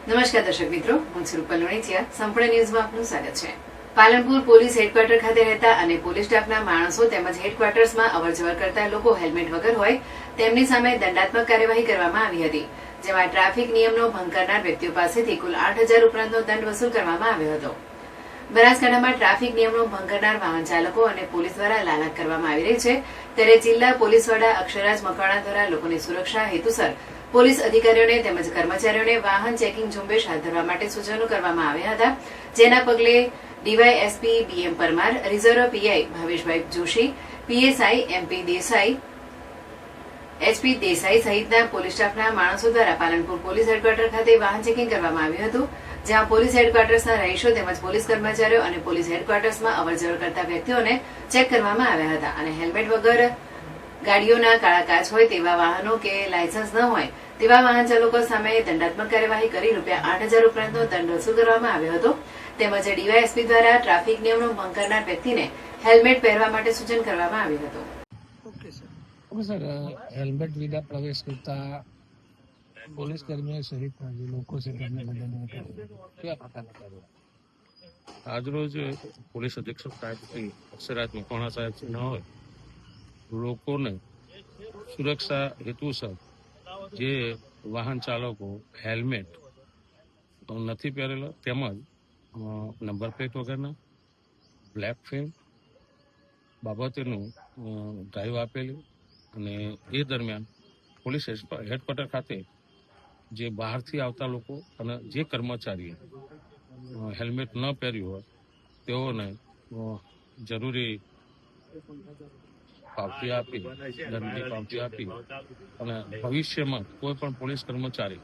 નમસ્કાર દર્શક મિત્રો, હું છું રૂપલ વણિચિયા. સંપૂર્ણ ન્યૂઝમાં આપનું સ્વાગત છે. પાલનપુર પોલીસ હેડક્વાર્ટર ખાતે રહેતા અને પોલીસ સ્ટાફના માણસો તેમજ હેડક્વાર્ટર્સમાં અવરજવર કરતા લોકો હેલ્મેટ વગર હોય તેમની સામે દંડાત્મક કાર્યવાહી કરવામાં આવી હતી, જેમાં ટ્રાફિક નિયમનો ભંગ કરનાર વ્યક્તિઓ પાસેથી કુલ 8,000 ઉપરાંતનો દંડ વસૂલ કરવામાં આવ્યો હતો. બનાસકાંઠામાં ટ્રાફિક નિયમનો ભંગ કરનાર વાહન ચાલકો અને પોલીસ દ્વારા લાલાક કરવામાં આવી રહી છે, ત્યારે જિલ્લા પોલીસ વડા અક્ષરાજ મકવાણા દ્વારા લોકોની સુરક્ષા હેતુસર પોલીસ અધિકારીઓને તેમજ કર્મચારીઓને વાહન ચેકિંગ ઝુંબેશ હાથ ધરવા માટે સૂચનો કરવામાં આવ્યા હતા, જેના પગલે DYSP BM Parmar, reserve PI Bhaveshbhai Joshi, PSI MP Desai, HP Desai સહિતના પોલીસ સ્ટાફના માણસો દ્વારા પાલનપુર પોલીસ હેડક્વાર્ટર ખાતે વાહન ચેકિંગ કરવામાં આવ્યું હતું, જ્યાં પોલીસ હેડક્વાર્ટર્સના રહીશો તેમજ પોલીસ કર્મચારીઓ અને પોલીસ હેડક્વાર્ટર્સમાં અવરજવર કરતા વ્યક્તિઓને ચેક કરવામાં આવ્યા હતા અને હેલ્મેટ વગર ગાડીઓના કાળા કાચ હોય તેવા વાહનો કે લાયસન્સ ન હોય તેવા વાહન ચાલકો સામે દંડાત્મક કાર્યવાહી કરી ₹8,000 ઉપરાંતનો દંડ વસૂલ કરવામાં આવ્યો હતો. તેમજ ડીવાયએસપી દ્વારા ટ્રાફિક નિયમનો ભંગ કરનાર વ્યક્તિને હેલ્મેટ પહેરવા માટે સૂચન કરવામાં આવ્યું હતું. સર, હેલ્મેટ વિના પ્રવેશ કરતા પોલીસ કર્મીઓ સહિત જે લોકો છે તેમને બધાને કેવા પ્રકારના કાર્યો? આજરોજ પોલીસ અધિક્ષક સાહેબ શ્રી અક્ષરાજ મકવાણા સાહેબ ન હોય લોકોને સુરક્ષા હેતુસર જે વાહન ચાલકો હેલ્મેટ નથી પહેરેલો તેમજ નંબર પ્લેટ વગરના બ્લેક ફિલ્મ બાબતેનું ડ્રાઈવ આપેલી અને એ દરમિયાન પોલીસ હેડક્વાર્ટર ખાતે જે બહારથી આવતા લોકો અને જે કર્મચારીએ હેલ્મેટ ન પહેર્યું હોય તેઓને જરૂરી પાવતી આપી, દંડની પાવતી આપી અને ભવિષ્યમાં કોઈ પણ પોલીસ કર્મચારી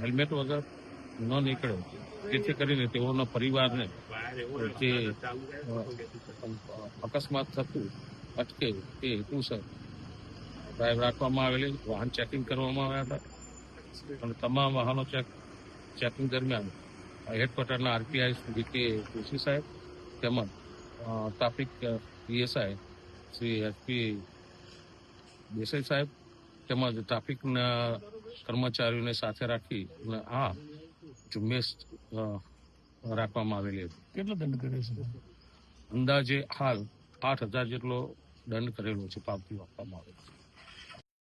હેલ્મેટ વગર ન નીકળે જેથી કરીને તેઓના પરિવારને જે અકસ્માત થતું અટકે તે હેતુસર ડ્રાઈવ રાખવામાં આવેલી, વાહન ચેકિંગ કરવામાં આવ્યા હતા અને તમામ વાહનો ચેકિંગ દરમિયાન હેડક્વાર્ટરના આરપીઆઈ VK જોશી સાહેબ તેમજ traffic PSI Shri HP Desai સાહેબ તેમજ ટ્રાફિકના કર્મચારીઓને સાથે રાખી અને આ ઝુંબેશ રાખવામાં આવેલી હતી. કેટલો દંડ કર્યો છે? અંદાજે હાલ 8,000 જેટલો દંડ કરેલો છે, પાવતી આપવામાં આવે છે.